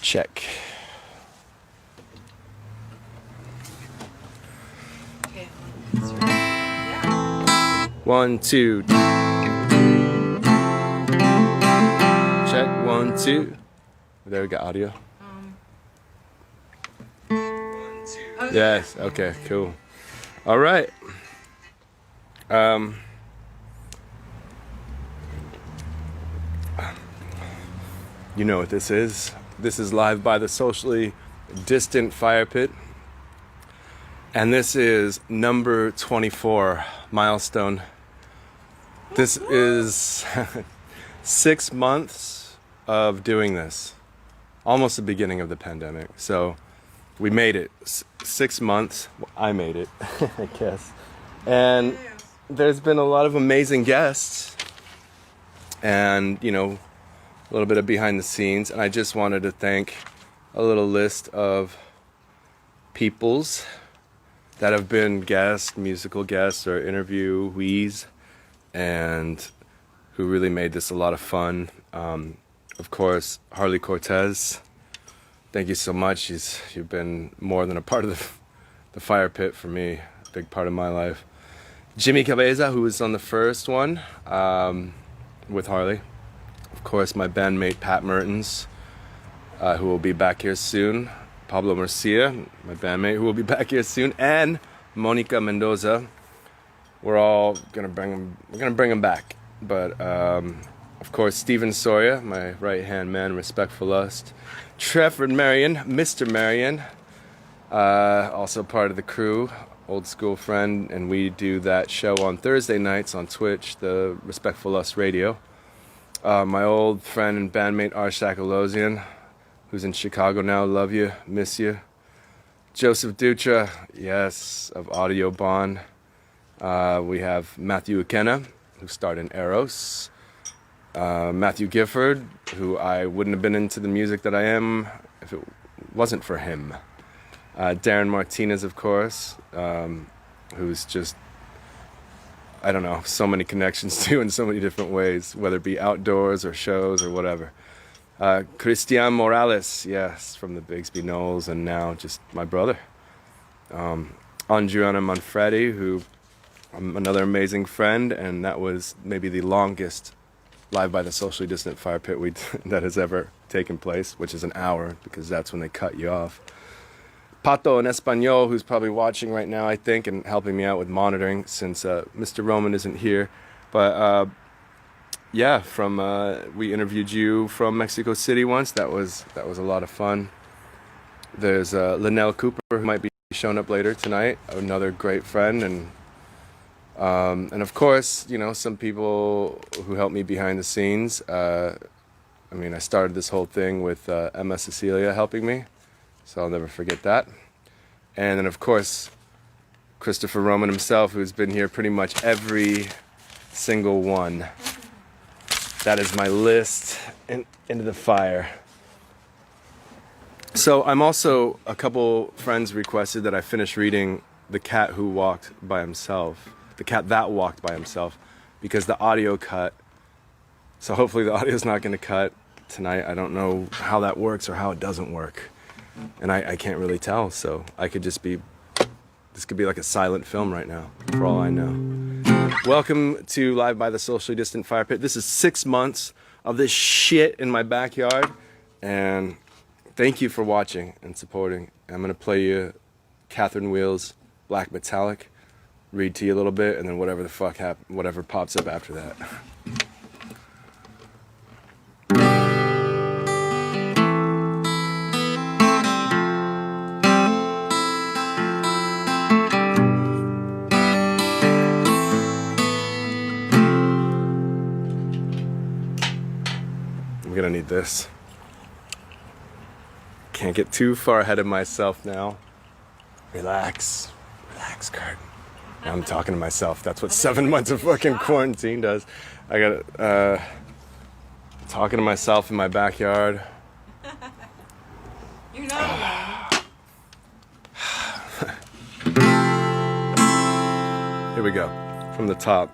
Check. Okay. Yeah. 1, 2. Check. 1, 2. There we got audio. Okay. Yes. Okay. Cool. All right. You know what this is. This is live by the socially distant Firepit. And this is number 24 milestone. This is 6 months of doing this. Almost the beginning of the pandemic. So we made it. 6 months. I made it, I guess. And there's been a lot of amazing guests. And, you know, a little bit of behind the scenes. And I just wanted to thank a little list of peoples that have been guests, musical guests, or interviewees, and who really made this a lot of fun. Of course, Harley Cortez. Thank you so much. You've been more than a part of the Firepit for me, a big part of my life. Jimmy Cabeza, who was on the first one with Harley. Of course, my bandmate Pat Mertens, who will be back here soon. Pablo Murcia, my bandmate, who will be back here soon, and Monica Mendoza. We're all gonna bring them back. But of course, Steven Soria, my right-hand man, Respectful Lust. Trevor Marion, Mr. Marion, also part of the crew, old school friend, and we do that show on Thursday nights on Twitch, the Respectful Lust Radio. My old friend and bandmate Arsh Sakalosian, who's in Chicago now, love you, miss you. Joseph Dutra, yes, of Audio Bond. We have Matthew Ikenna, who starred in Eros. Matthew Gifford, who I wouldn't have been into the music that I am if it wasn't for him. Darren Martinez, of course, who's just, I don't know, so many connections to in so many different ways, whether it be outdoors or shows or whatever. Christian Morales, yes, from the Bigsby Knolls, and now just my brother. Andriana Manfredi, who another amazing friend, and that was maybe the longest live by the socially distant Firepit that has ever taken place, which is an hour, because that's when they cut you off. Pato in Espanol, who's probably watching right now, I think, and helping me out with monitoring since Mr. Roman isn't here. But yeah, we interviewed you from Mexico City once. That was a lot of fun. There's Linnell Cooper, who might be showing up later tonight, another great friend, and of course, you know, some people who helped me behind the scenes. I mean, I started this whole thing with Emma Cecilia helping me, so I'll never forget that. And then, of course, Christopher Roman himself, who's been here pretty much every single one. That is my list into the fire. So I'm also, a couple friends requested that I finish reading The Cat Who Walked by Himself. The Cat That Walked by Himself, because the audio cut. So hopefully the audio's not going to cut tonight. I don't know how that works or how it doesn't work. And I can't really tell, so I could just be, this could be like a silent film right now, for all I know. Welcome to Live by the Socially Distant Firepit. This is 6 months of this shit in my backyard, and thank you for watching and supporting. I'm going to play you Catherine Wheels' Black Metallic, read to you a little bit, and then whatever the fuck whatever pops up after that. I'm gonna need this. Can't get too far ahead of myself now. Relax, Kurt. I'm talking to myself. That's what 7 months of fucking quarantine does. I got talking to myself in my backyard. You know. we go. From the top.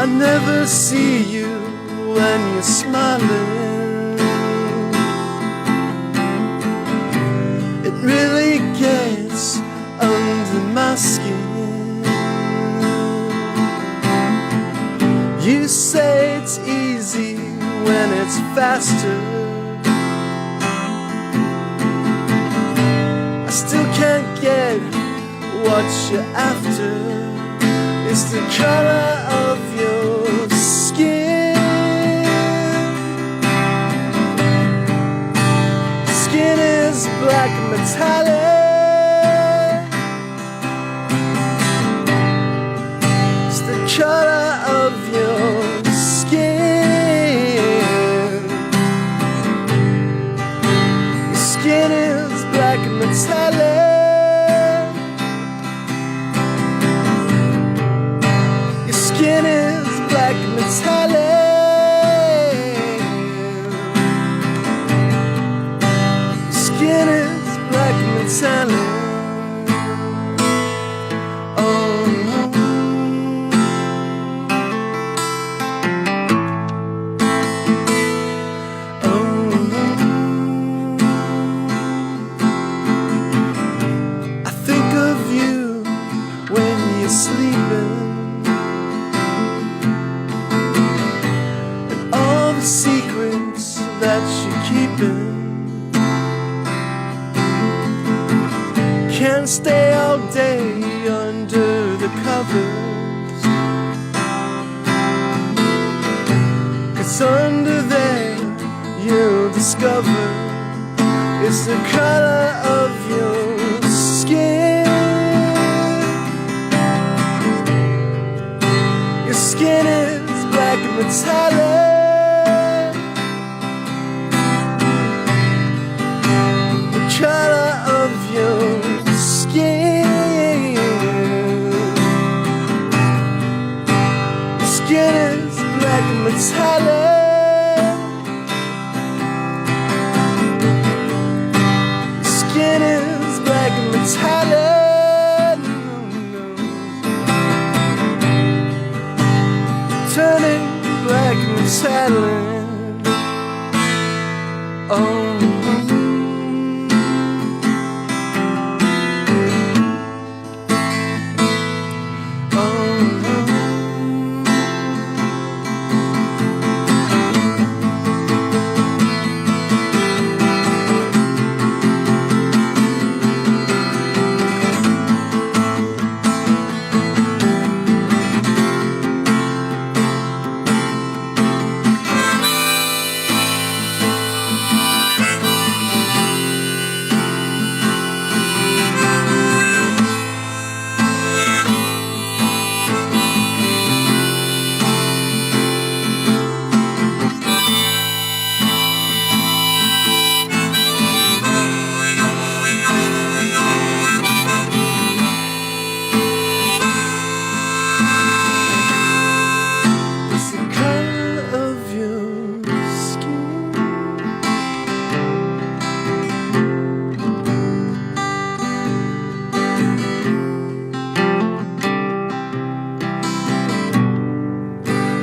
I never see you when you're smiling. It really gets under my skin. You say it's easy when it's faster. I still can't get what you're after. It's the color of your skin. Skin is black and metallic. It's the color of your skin. Your skin is black and metallic. Skin is black and metallic. Skin is black and metallic. Oh no. Oh no. I think of you when you're sleeping. The secrets that you're keeping. Can't stay all day under the covers, 'cause under there you'll discover it's the color of your skin. Your skin is black and metallic. Color of your skin. Your skin is black and metallic. Your skin is black and metallic. Turning black and metallic. Oh.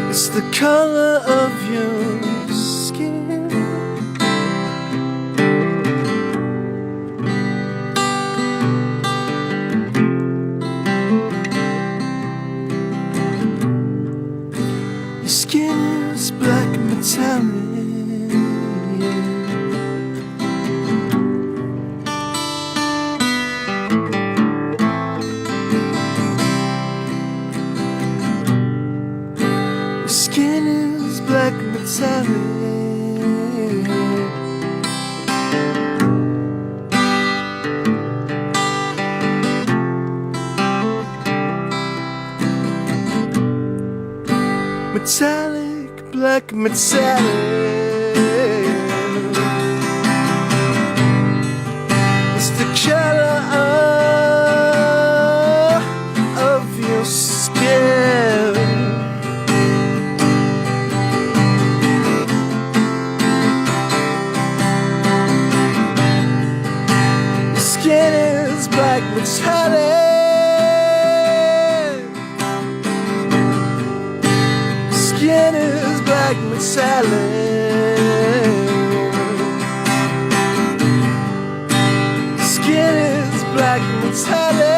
It's the color of your skin. Your skin is black and metallic. Your skin is black and metallic. metallic, black metallic. It's the color of your skin. Your skin is black metallic. Skin is black metallic. Skin is black metallic.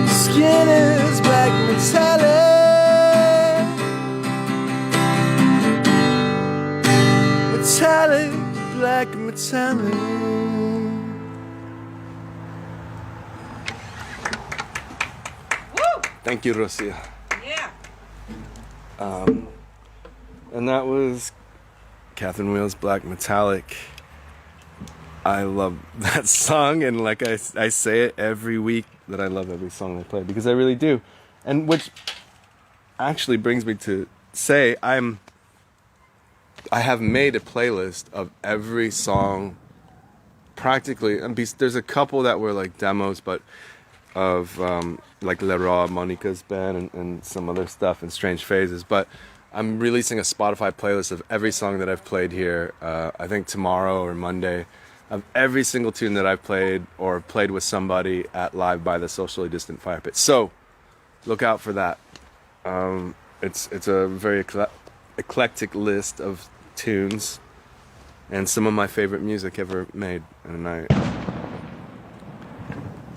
Skin is black metallic. Metallic, black metallic. Thank you, Rosia. Yeah. And that was Catherine Wheels' Black Metallic. I love that song, and like I say it every week that I love every song they play, because I really do. And which actually brings me to say I have made a playlist of every song practically, and there's a couple that were like demos, but of like Leroy, Monica's band, and some other stuff, and Strange Phases. But I'm releasing a Spotify playlist of every song that I've played here, I think tomorrow or Monday, of every single tune that I've played or played with somebody at Live by the Socially Distant Firepit. So look out for that. It's a very eclectic list of tunes and some of my favorite music ever made. And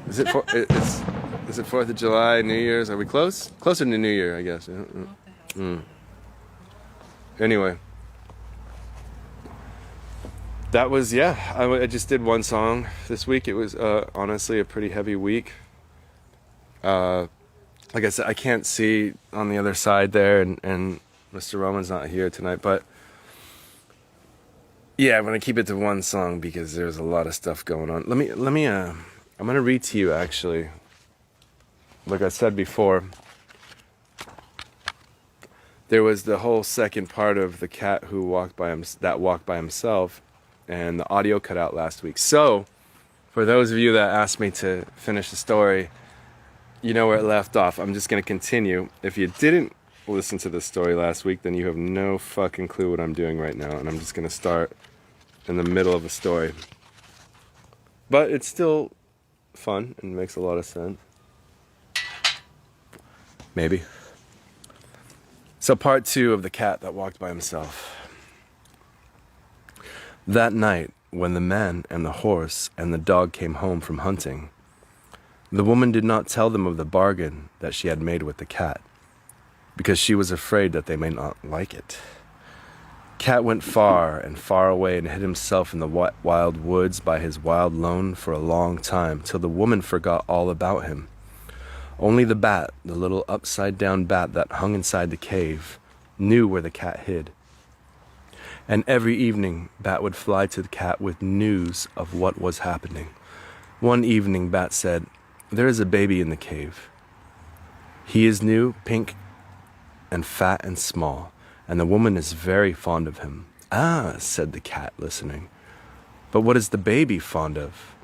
is it 4th of July, New Year's? Are we close? Closer to New Year, I guess. Anyway, that was, I just did one song this week. It was honestly a pretty heavy week. Like I said, I can't see on the other side there, and Mr. Roman's not here tonight, but yeah, I'm gonna keep it to one song because there's a lot of stuff going on. Let me I'm gonna read to you, actually. Like I said before, there was the whole second part of the cat who walked by himself, and the audio cut out last week. So, for those of you that asked me to finish the story, you know where it left off. I'm just going to continue. If you didn't listen to the story last week, then you have no fucking clue what I'm doing right now, and I'm just going to start in the middle of a story. But it's still fun and makes a lot of sense. Maybe. So part 2 of the cat that walked by himself. That night, when the man and the horse and the dog came home from hunting, the woman did not tell them of the bargain that she had made with the cat, because she was afraid that they may not like it. Cat went far and far away and hid himself in the wild woods by his wild lone for a long time, till the woman forgot all about him. Only the bat, the little upside-down bat that hung inside the cave, knew where the cat hid. And every evening, Bat would fly to the cat with news of what was happening. One evening, Bat said, "There is a baby in the cave. He is new, pink, and fat and small, and the woman is very fond of him." "Ah," said the cat, listening. "But what is the baby fond of?"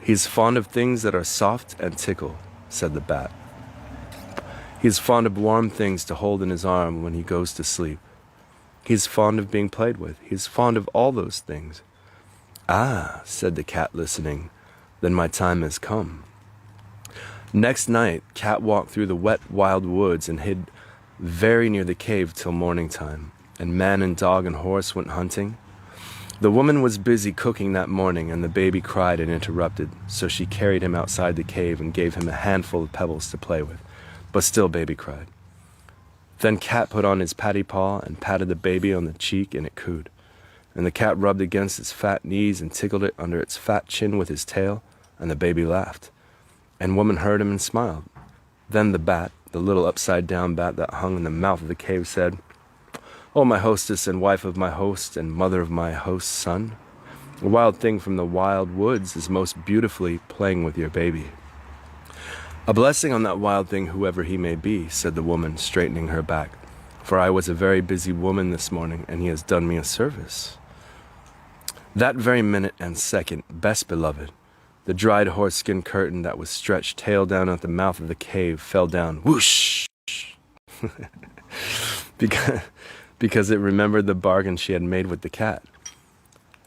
"He is fond of things that are soft and tickle," said the bat. "He is fond of warm things to hold in his arm when he goes to sleep. He is fond of being played with. He is fond of all those things." "Ah," said the cat, listening. "Then my time has come." Next night, Cat walked through the wet, wild woods and hid very near the cave till morning time, and man and dog and horse went hunting. The woman was busy cooking that morning, and the baby cried and interrupted, so she carried him outside the cave and gave him a handful of pebbles to play with, but still baby cried. Then Cat put on his patty paw and patted the baby on the cheek, and it cooed. And the cat rubbed against its fat knees and tickled it under its fat chin with his tail, and the baby laughed. And woman heard him and smiled. Then the bat, the little upside-down bat that hung in the mouth of the cave, said, "Oh, my hostess and wife of my host and mother of my host's son, a wild thing from the wild woods is most beautifully playing with your baby." A blessing on that wild thing, whoever he may be, said the woman, straightening her back. For I was a very busy woman this morning, and he has done me a service. That very minute and second, best beloved, the dried horse-skin curtain that was stretched tail down at the mouth of the cave fell down, whoosh, because it remembered the bargain she had made with the cat.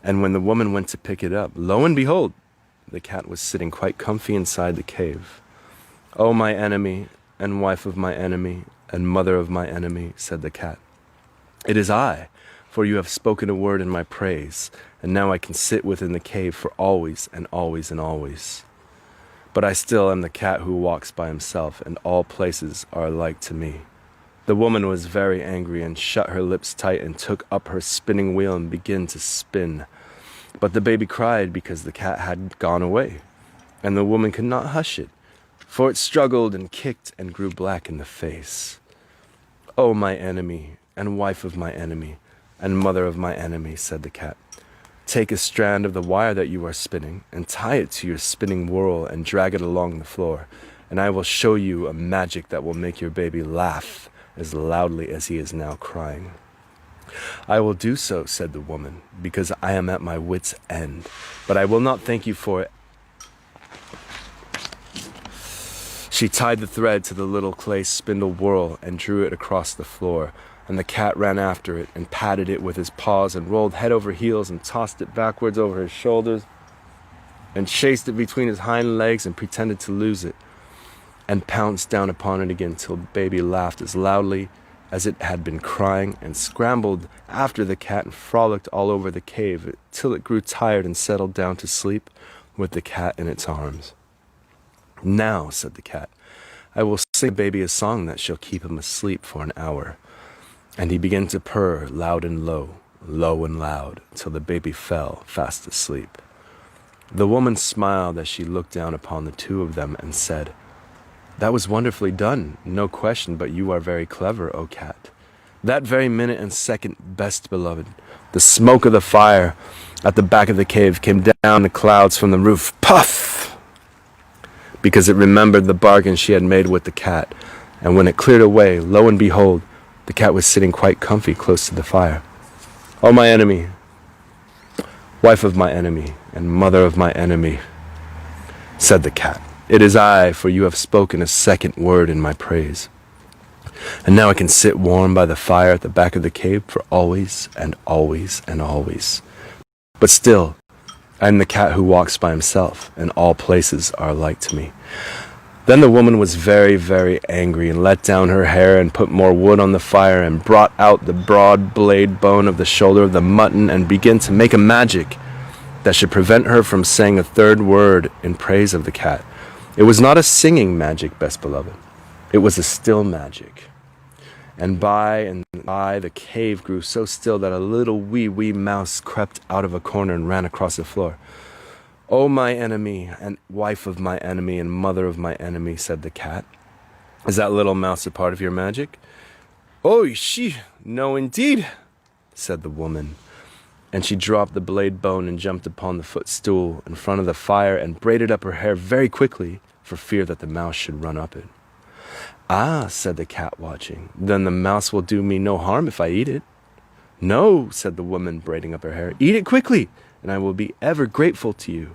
And when the woman went to pick it up, lo and behold, the cat was sitting quite comfy inside the cave. "O my enemy, and wife of my enemy, and mother of my enemy," said the cat. "It is I, for you have spoken a word in my praise, and now I can sit within the cave for always and always and always. But I still am the cat who walks by himself, and all places are alike to me." The woman was very angry and shut her lips tight and took up her spinning wheel and began to spin. But the baby cried because the cat had gone away, and the woman could not hush it, for it struggled and kicked and grew black in the face. "O my enemy, and wife of my enemy, and mother of my enemy," said the cat, "take a strand of the wire that you are spinning and tie it to your spinning whirl and drag it along the floor, and I will show you a magic that will make your baby laugh as loudly as he is now crying." "I will do so," said the woman, "because I am at my wit's end, but I will not thank you for it." She tied the thread to the little clay spindle whirl and drew it across the floor, and the cat ran after it and patted it with his paws and rolled head over heels and tossed it backwards over his shoulders and chased it between his hind legs and pretended to lose it and pounced down upon it again till baby laughed as loudly as it had been crying and scrambled after the cat and frolicked all over the cave till it grew tired and settled down to sleep with the cat in its arms. "Now," said the cat, "I will sing baby a song that shall keep him asleep for an hour." And he began to purr loud and low, low and loud, till the baby fell fast asleep. The woman smiled as she looked down upon the two of them and said, "That was wonderfully done, no question, but you are very clever, O cat." That very minute and second, best beloved, the smoke of the fire at the back of the cave came down the clouds from the roof, puff, because it remembered the bargain she had made with the cat, and when it cleared away, lo and behold, the cat was sitting quite comfy close to the fire. "O my enemy, wife of my enemy, and mother of my enemy," said the cat, "it is I, for you have spoken a second word in my praise. And now I can sit warm by the fire at the back of the cave for always and always and always. But still, I am the cat who walks by himself, and all places are alike to me." Then the woman was very, very angry and let down her hair and put more wood on the fire and brought out the broad blade bone of the shoulder of the mutton and began to make a magic that should prevent her from saying a third word in praise of the cat. It was not a singing magic, best beloved. It was a still magic. And by the cave grew so still that a little wee mouse crept out of a corner and ran across the floor. "O my enemy, and wife of my enemy, and mother of my enemy," said the cat, "is that little mouse a part of your magic?" "Oh, no indeed," said the woman. And she dropped the blade bone and jumped upon the footstool in front of the fire and braided up her hair very quickly for fear that the mouse should run up it. "Ah," said the cat, watching, "then the mouse will do me no harm if I eat it." "No," said the woman, braiding up her hair, "eat it quickly, and I will be ever grateful to you."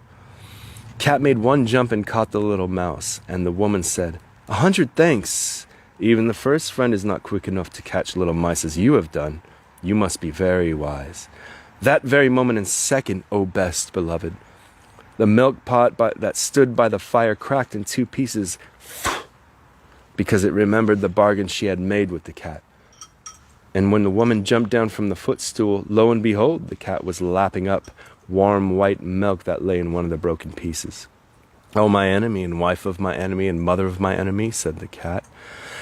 Cat made one jump and caught the little mouse, and the woman said, "100 thanks. Even the first friend is not quick enough to catch little mice as you have done. You must be very wise." That very moment and second, O best beloved, the milk pot that stood by the fire cracked in two pieces, because it remembered the bargain she had made with the cat. And when the woman jumped down from the footstool, lo and behold, the cat was lapping up warm white milk that lay in one of the broken pieces. "O my enemy, and wife of my enemy, and mother of my enemy," said the cat,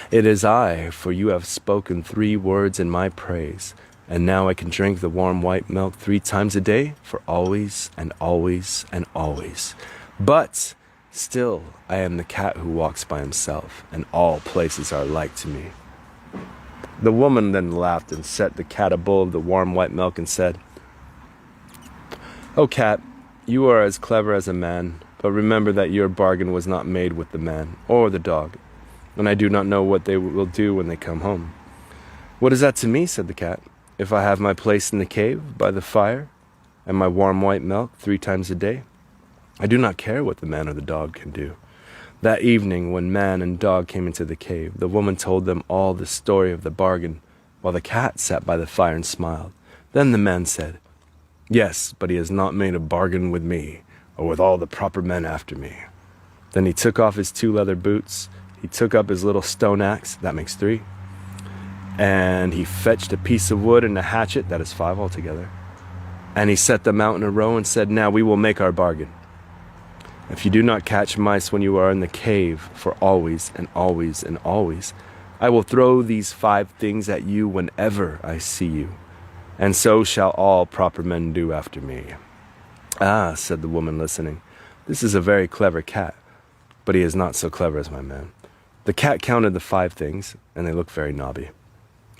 "it is I, for you have spoken 3 words in my praise, and now I can drink the warm white milk 3 times a day for always and always and always. But still, I am the cat who walks by himself, and all places are alike to me." The woman then laughed and set the cat a bowl of the warm white milk and said, "O cat, you are as clever as a man, But remember that your bargain was not made with the man or the dog, and I do not know what they will do when they come home." "What is that to me?" said the cat. "If I have my place in the cave by the fire and my warm white milk 3 times a day, I do not care what the man or the dog can do." That evening, when man and dog came into the cave, the woman told them all the story of the bargain, while the cat sat by the fire and smiled. Then the man said, "Yes, but he has not made a bargain with me, or with all the proper men after me." Then he took off his 2 leather boots, he took up his little stone axe, that makes 3, and he fetched a piece of wood and a hatchet, that is 5 altogether, and he set them out in a row and said, "Now we will make our bargain. If you do not catch mice when you are in the cave for always and always and always, I will throw these 5 things at you whenever I see you, and so shall all proper men do after me." "Ah," said the woman, listening, "this is a very clever cat, but he is not so clever as my man." The cat counted the 5 things, and they looked very knobby.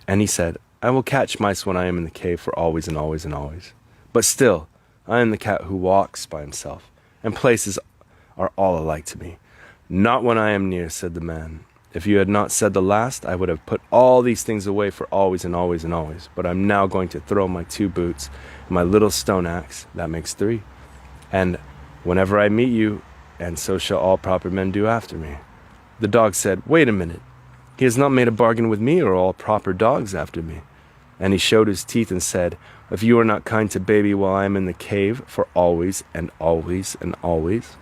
And he said, "I will catch mice when I am in the cave for always and always and always. But still, I am the cat who walks by himself, and places are all alike to me. Not when I am near," said the man. "If you had not said the last, I would have put all these things away for always and always and always. But I'm now going to throw my 2 boots and my little stone axe, that makes 3, and whenever I meet you, and so shall all proper men do after me." The dog said, "Wait a minute. He has not made a bargain with me, or all proper dogs after me." And he showed his teeth and said, "If you are not kind to baby while I am in the cave for always and always and always,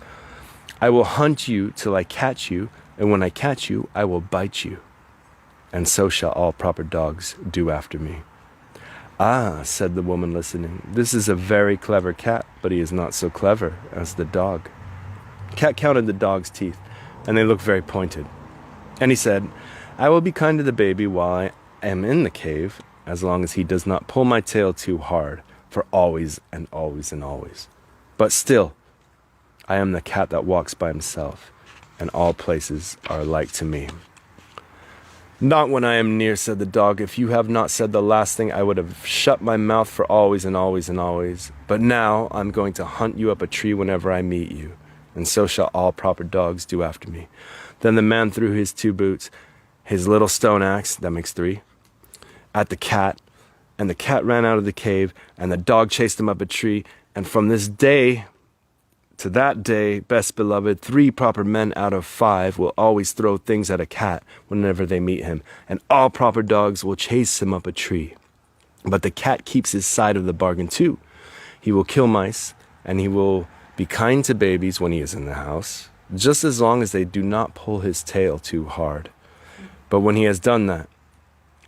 I will hunt you till I catch you, and when I catch you, I will bite you. And so shall all proper dogs do after me." "Ah," said the woman, listening, "this is a very clever cat, but he is not so clever as the dog." Cat counted the dog's teeth, and they looked very pointed. And he said, "I will be kind to the baby while I am in the cave, as long as he does not pull my tail too hard, for always and always and always. But still, I am the cat that walks by himself, and all places are alike to me." "Not when I am near," said the dog. "If you have not said the last thing, I would have shut my mouth for always and always and always. But now I'm going to hunt you up a tree whenever I meet you, and so shall all proper dogs do after me." Then the man threw his 2 boots, his little stone axe, that makes 3, at the cat, and the cat ran out of the cave, and the dog chased him up a tree, and from this day to that day, best beloved, 3 proper men out of 5 will always throw things at a cat whenever they meet him, and all proper dogs will chase him up a tree. But the cat keeps his side of the bargain too. He will kill mice, and he will be kind to babies when he is in the house, just as long as they do not pull his tail too hard. But when he has done that,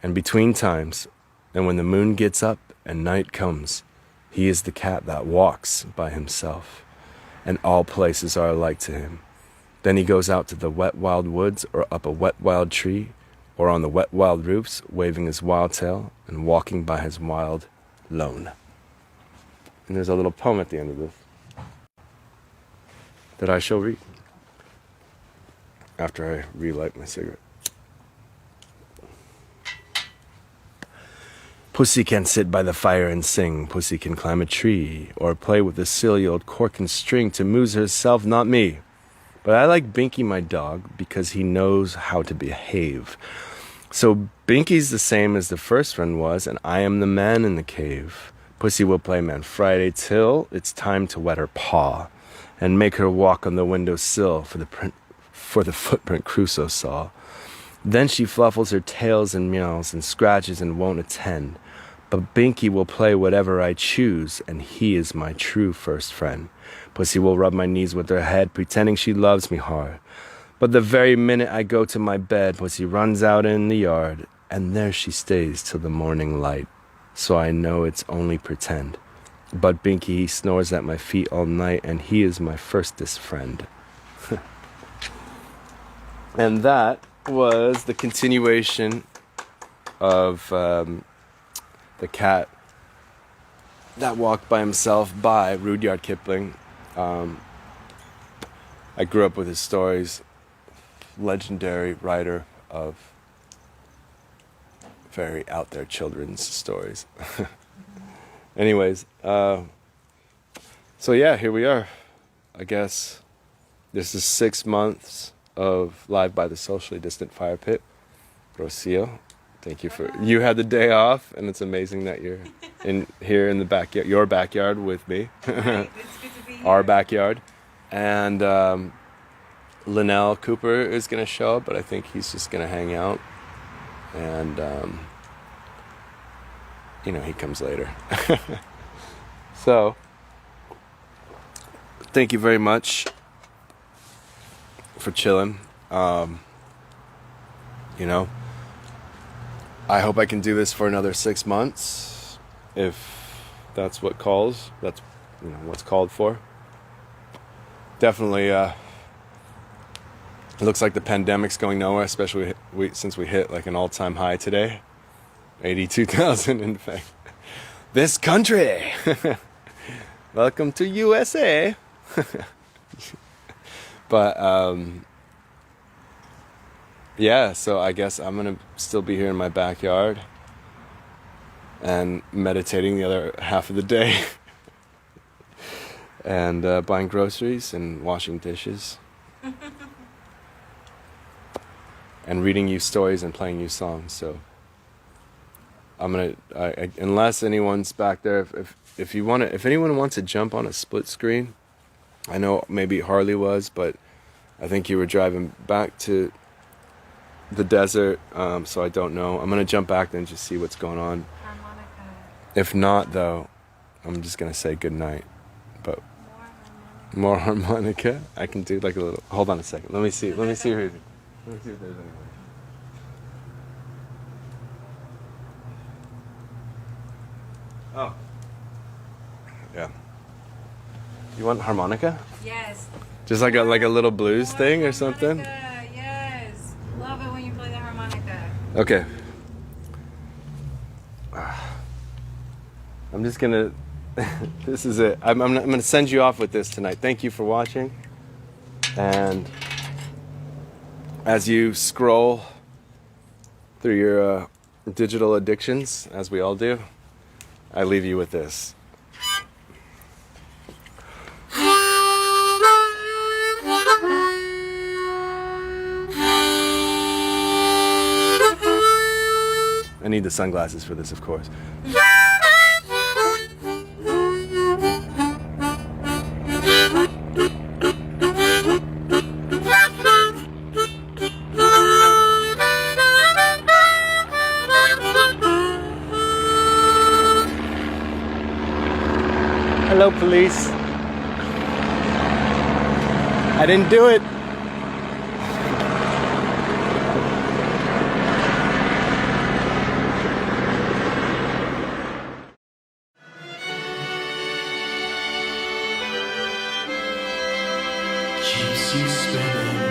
and between times, and when the moon gets up and night comes, he is the cat that walks by himself, and all places are alike to him. Then he goes out to the wet wild woods, or up a wet wild tree, or on the wet wild roofs, waving his wild tail and walking by his wild lone. And there's a little poem at the end of this that I shall read after I relight my cigarette. Pussy can sit by the fire and sing. Pussy can climb a tree, or play with the silly old cork and string to amuse herself, not me. But I like Binky, my dog, because he knows how to behave. So Binky's the same as the first one was, and I am the man in the cave. Pussy will play Man Friday till it's time to wet her paw, and make her walk on the windowsill for the footprint Crusoe saw. Then she fluffles her tails and meows and scratches and won't attend. But Binky will play whatever I choose, and he is my true first friend. Pussy will rub my knees with her head, pretending she loves me hard. But the very minute I go to my bed, Pussy runs out in the yard, and there she stays till the morning light. So I know it's only pretend. But Binky, he snores at my feet all night, and he is my firstest friend. And that was the continuation of The Cat That Walked by Himself by Rudyard Kipling. I grew up with his stories. Legendary writer of very out there children's stories. Anyways, so yeah, here we are. I guess This is 6 months of Live by the Socially Distant Fire Pit. Rocio, thank you for... You had the day off, and it's amazing that you're here in the backyard, your backyard with me. Right. It's good to be here. Our backyard. And Linnell Cooper is going to show up, but I think he's just going to hang out. And, he comes later. So, thank you very much for chilling. I hope I can do this for another 6 months, if that's what calls. That's what's called for. Definitely, it looks like the pandemic's going nowhere, especially since we hit like an all-time high today, 82,000 in fact. This country. Welcome to USA. But yeah, so I guess I'm gonna still be here in my backyard and meditating the other half of the day. And buying groceries and washing dishes. And reading you stories and playing you songs. So I'm gonna, unless anyone's back there, if anyone wants to jump on a split screen, I know maybe Harley was, but I think you were driving back to the desert, so I don't know. I'm gonna jump back and just see what's going on. Harmonica. If not, though, I'm just gonna say good night. But more harmonica. I can do like a little. Hold on a second. Let me see. Let me see if there's anyone. Oh. Yeah. You want harmonica? Yes. Just like a little blues More thing or something? harmonica, yes. Love it when you play the harmonica. Okay. I'm just gonna. This is it. I'm gonna send you off with this tonight. Thank you for watching. And as you scroll through your digital addictions, as we all do, I leave you with this. I need the sunglasses for this, of course. Hello, police. I didn't do it. Keeps you spinning.